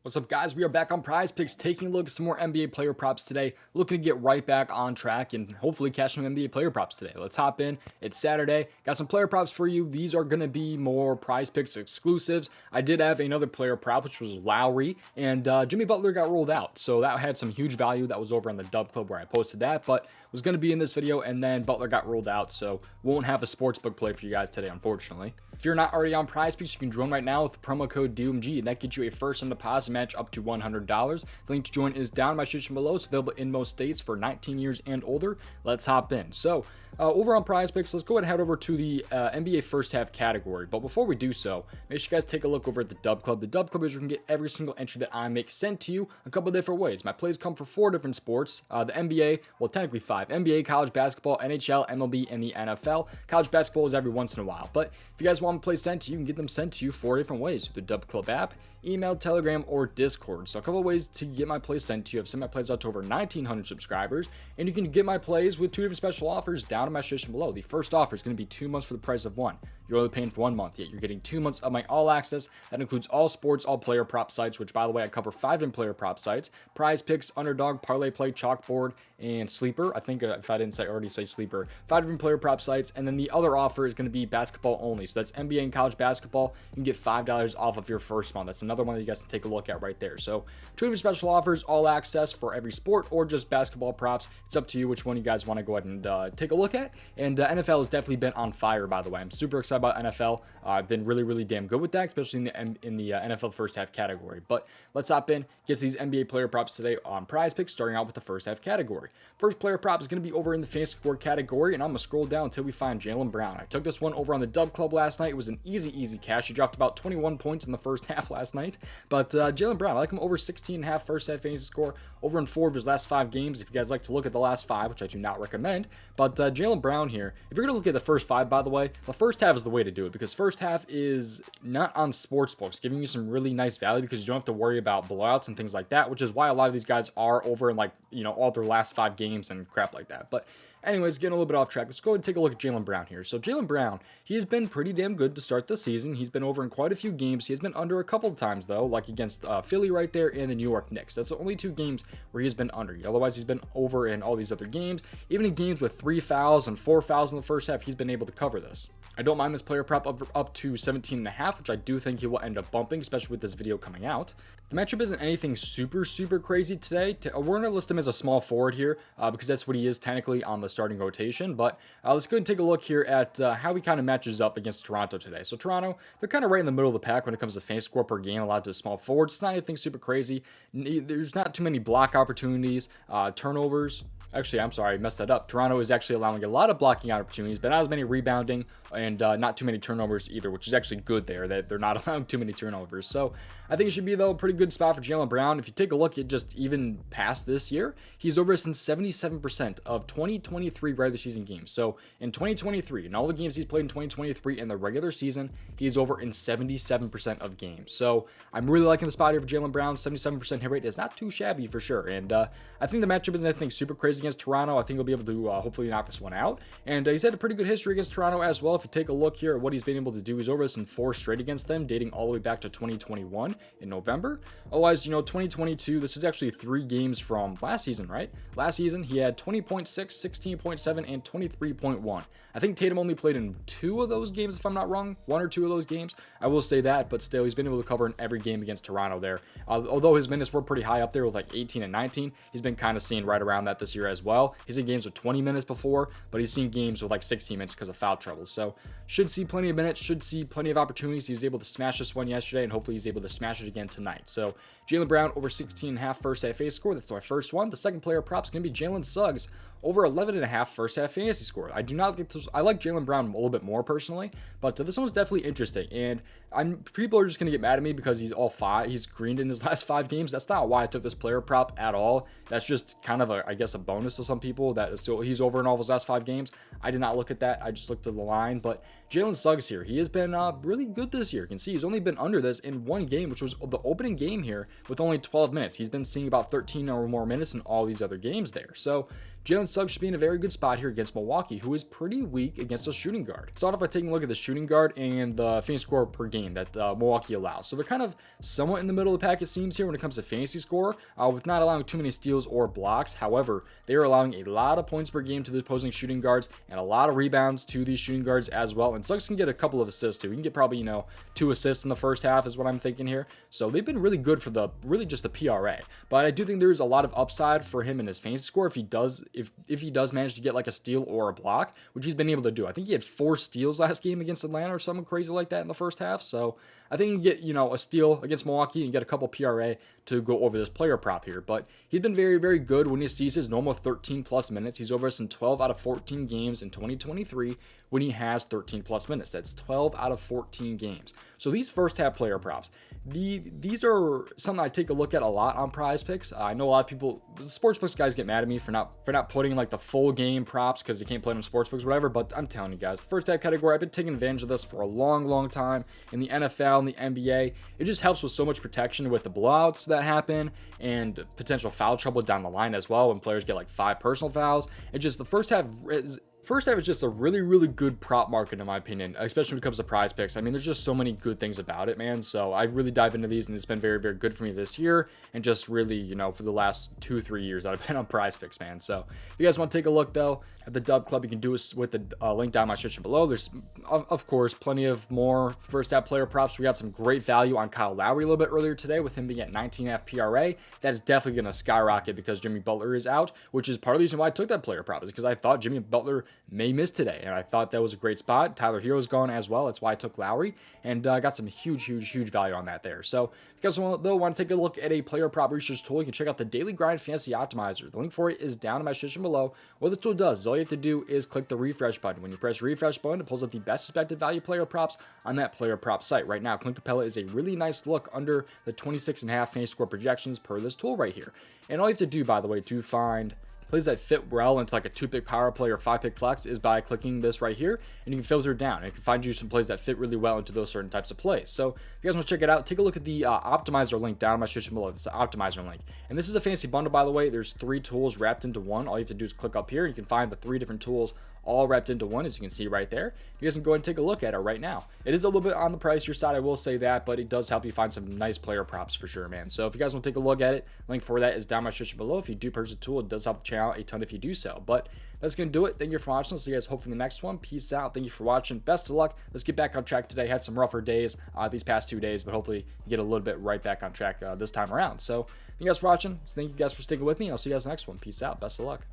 What's up, guys? We are back on PrizePicks, taking a look at some more NBA player props today. Looking to get right back on track and hopefully catch some NBA player props today. Let's hop in. It's Saturday. Got some player props for you. These are going to be more PrizePicks exclusives. I did have another player prop, which was Lowry, and Jimmy Butler got rolled out. So that had some huge value. That was over on the Dub Club where I posted that, but was going to be in this video, and then Butler got rolled out. So won't have a sportsbook play for you guys today, unfortunately. If you're not already on PrizePicks, you can join right now with the promo code DOMG, and that gets you a first-time deposit match up to $100. The link to join is down in my description below. It's available in most states for 19 years and older. Let's hop in. So over on PrizePicks, let's go ahead and head over to the NBA first half category. But before we do so, make sure you guys take a look over at the Dub Club. The Dub Club is where you can get every single entry that I make sent to you a couple of different ways. My plays come for 4 different sports. The NBA, well, technically 5. NBA, college basketball, NHL, MLB, and the NFL. College basketball is every once in a while. But if you guys want to play sent to you, you can get them sent to you 4 different ways through the Dub Club app, email, Telegram, or Discord. So a couple of ways to get my plays sent to you. I've sent my plays out to over 1,900 subscribers, and you can get my plays with 2 different special offers down in my description below. The first offer is going to be 2 months for the price of 1. You're only paying for 1 month, yet you're getting 2 months of my all access. That includes all sports, all player prop sites, which, by the way, I cover 5 different player prop sites: PrizePicks, Underdog, Parlay Play, Chalkboard, and Sleeper. I think if I didn't already say Sleeper, 5 different player prop sites. And then the other offer is going to be basketball only. So that's NBA and college basketball. You can get $5 off of your first month. That's another one that you guys can take a look at right there. So 2 different special offers, all access for every sport or just basketball props. It's up to you which one you guys want to go ahead and take a look at. And NFL has definitely been on fire, by the way. I'm super excited about NFL. I've been really damn good with that, especially in the NFL first half category. But let's hop in, get to these NBA player props today on PrizePicks, starting out with the first half category. First player prop is going to be over in the fantasy score category, and I'm going to scroll down until we find Jaylen Brown. I took this one over on the Dub Club last night. It was an easy cash. He dropped about 21 points in the first half last night. But Jaylen Brown, I like him over 16.5 first half fantasy score, over in 4 of his last 5 games. If you guys like to look at the last 5, which I do not recommend, but Jaylen Brown here, if you're going to look at the first 5, by the way, the first half is the way to do it, because first half is not on sportsbooks, giving you some really nice value because you don't have to worry about blowouts and things like that, which is why a lot of these guys are over in, like, you know, all their last 5 games and crap like that. But anyways, getting a little bit off track, let's go ahead and take a look at Jaylen Brown here. So Jaylen Brown, he has been pretty damn good to start the season. He's been over in quite a few games. He has been under a couple of times, though, like against Philly right there and the New York Knicks. That's the only 2 games where he's been under. Otherwise, he's been over in all these other games. Even in games with 3 fouls and 4 fouls in the first half, he's been able to cover this. I don't mind this player prop up to 17.5, which I do think he will end up bumping, especially with this video coming out. The matchup isn't anything super crazy today. We're going to list him as a small forward here because that's what he is technically on the starting rotation. But let's go and take a look here at how he kind of matches up against Toronto today. So Toronto, they're kind of right in the middle of the pack when it comes to fantasy score per game allowed to small forwards. It's not anything super crazy. There's not too many block opportunities, turnovers. Actually, I'm sorry, I messed that up. Toronto is actually allowing a lot of blocking opportunities, but not as many rebounding and not too many turnovers either, which is actually good there, that they're not allowing too many turnovers. So I think it should be, though, a pretty good spot for Jaylen Brown. If you take a look at just even past this year, he's over since 77% of 2023 regular season games. So in 2023, in all the games he's played in 2023 in the regular season, he's over in 77% of games. So I'm really liking the spot here for Jaylen Brown. 77% hit rate is not too shabby for sure. And I think the matchup isn't anything super crazy against Toronto. I think he'll be able to hopefully knock this one out. And he's had a pretty good history against Toronto as well. If you take a look here at what he's been able to do, he's over this in 4 straight against them, dating all the way back to 2021 in November. Otherwise, 2022, this is actually 3 games from last season, right? Last season, he had 20.6, 16.7, and 23.1. I think Tatum only played in 2 of those games, if I'm not wrong. 1 or 2 of those games. I will say that, but still, he's been able to cover in every game against Toronto there. Although his minutes were pretty high up there with like 18 and 19, he's been kind of seeing right around that this year as well. He's in games with 20 minutes before, but he's seen games with like 16 minutes because of foul trouble. So should see plenty of minutes, should see plenty of opportunities. He was able to smash this one yesterday, and hopefully he's able to smash it again tonight. So Jaylen Brown over 16.5 first half fantasy score. That's my first one. The second player prop is going to be Jaylen Suggs over 11.5 first half fantasy score. I do not think this, I like Jaylen Brown a little bit more personally, but this one's definitely interesting. And people are just going to get mad at me because he's greened in his last 5 games. That's not why I took this player prop at all. That's just kind of I guess a bonus to some people that so he's over in all of his last 5 games. I did not look at that. I just looked at the line. But Jaylen Suggs here, he has been really good this year. You can see he's only been under this in 1 game, which was the opening game here with only 12 minutes. He's been seeing about 13 or more minutes in all these other games there. So Jaylen Suggs should be in a very good spot here against Milwaukee, who is pretty weak against a shooting guard. Start off by taking a look at the shooting guard and the fantasy score per game that Milwaukee allows. So they're kind of somewhat in the middle of the pack, it seems, here when it comes to fantasy score, with not allowing too many steals or blocks. However, they are allowing a lot of points per game to the opposing shooting guards and a lot of rebounds to these shooting guards as well. And Suggs can get a couple of assists too. He can get probably, 2 assists in the first half is what I'm thinking here. So they've been really good for the really just the PRA. But I do think there's a lot of upside for him in his fantasy score if he does manage to get like a steal or a block, which he's been able to do. I think he had 4 steals last game against Atlanta or something crazy like that in the first half. So I think you can get, a steal against Milwaukee and get a couple PRA to go over this player prop here. But he's been very, very good when he sees his normal 13 plus minutes. He's over us in 12 out of 14 games in 2023 when he has 13 plus minutes. That's 12 out of 14 games. So these first half player props, these are something I take a look at a lot on PrizePicks. I know a lot of people, the sportsbooks guys get mad at me for not putting like the full game props because you can't play them in sportsbooks, whatever. But I'm telling you guys, the first half category, I've been taking advantage of this for a long, long time in the NFL and the NBA. It just helps with so much protection with the blowouts that happen and potential foul trouble down the line as well when players get like 5 personal fouls. It's just the first half is just a really, really good prop market in my opinion, especially when it comes to PrizePicks. I mean, there's just so many good things about it, man. So I really dive into these and it's been very, very good for me this year and just really, for the last 2-3 years that I've been on PrizePicks, man. So if you guys want to take a look though at the Dub Club, you can do it with the link down my description below. There's of course plenty of more first half player props. We got some great value on Kyle Lowry a little bit earlier today with him being at 19.5 PRA. That is definitely going to skyrocket because Jimmy Butler is out, which is part of the reason why I took that player prop, is because I thought Jimmy Butler may miss today, and I thought that was a great spot. Tyler Hero's gone as well. That's why I took Lowry, and I got some huge value on that there. So if you guys want to take a look at a player prop research tool, you can check out the Daily Grind Fantasy Optimizer. The link for it is down in my description below. What this tool does is all you have to do is click the refresh button. When you press the refresh button, it pulls up the best expected value player props on that player prop site. Right now, Clint Capella is a really nice look under the 26.5 fantasy score projections per this tool right here. And all you have to do, by the way, to find plays that fit well into like a 2-pick power play or 5-pick flex is by clicking this right here, and you can filter it down. And it can find you some plays that fit really well into those certain types of plays. So if you guys want to check it out, take a look at the optimizer link down in my description below. It's the optimizer link, and this is a fancy bundle, by the way. There's 3 tools wrapped into one. All you have to do is click up here, and you can find the 3 different tools all wrapped into one, as you can see right there. You guys can go ahead and take a look at it right now. It is a little bit on the pricier side, I will say that, but it does help you find some nice player props for sure, man. So if you guys want to take a look at it, link for that is down in my description below. If you do purchase a tool, it does help the channel a ton if you do so. But that's going to do it. Thank you for watching. I'll see you guys hopefully in the next one. Peace out. Thank you for watching. Best of luck. Let's get back on track today. Had some rougher days these past 2 days, but hopefully get a little bit right back on track this time around. So thank you guys for watching. So thank you guys for sticking with me. I'll see you guys next one. Peace out. Best of luck.